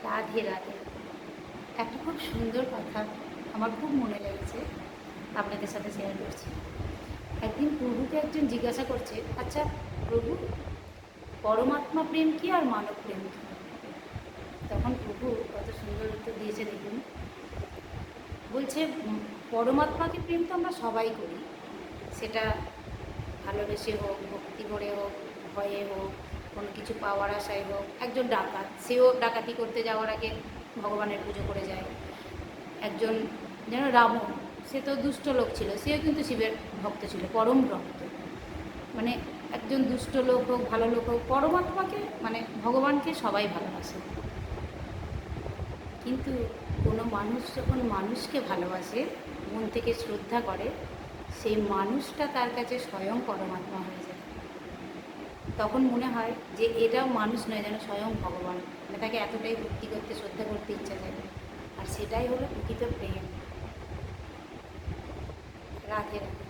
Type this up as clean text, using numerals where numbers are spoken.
রাধে রাধে। একটা খুব সুন্দর কথা আমার খুব মনে লেগেছে, আপনাদের সাথে শেয়ার করছি। একদিন প্রভুকে একজন জিজ্ঞাসা করছে, আচ্ছা প্রভু, পরমাত্মা প্রেম কি আর মানব প্রেম কি? তখন প্রভু কত সুন্দর উত্তর দিয়েছে দেখুন। বলছে, পরমাত্মাকে প্রেম তো আমরা সবাই করি, সেটা ভালোবেসে হোক, ভক্তি ভরে হোক, ভয়ে হোক, কোনো কিছু পাওয়ার আশায় হোক। একজন ডাকাত, সেও ডাকাতি করতে যাওয়ার আগে ভগবানের পুজো করে যায়। একজন যেন রাবণ, সে তো দুষ্ট লোক ছিল, সেও কিন্তু শিবের ভক্ত ছিল, পরম ভক্ত। মানে একজন দুষ্ট লোক হোক, ভালো লোক হোক, পরমাত্মাকে মানে ভগবানকে সবাই ভালোবাসে। কিন্তু কোনো মানুষ যখন মানুষকে ভালোবাসে, মন থেকে শ্রদ্ধা করে, সেই মানুষটা তার কাছে স্বয়ং পরমাত্মা হয়ে যায়। তখন মনে হয় যে এটাও মানুষ নয়, যেন স্বয়ং ভগবান। মানে তাকে এতটাই ভক্তি করতে, শ্রদ্ধা করতে ইচ্ছা যায়। আর সেটাই হলো প্রকৃত প্রেম। রাধে রাধে।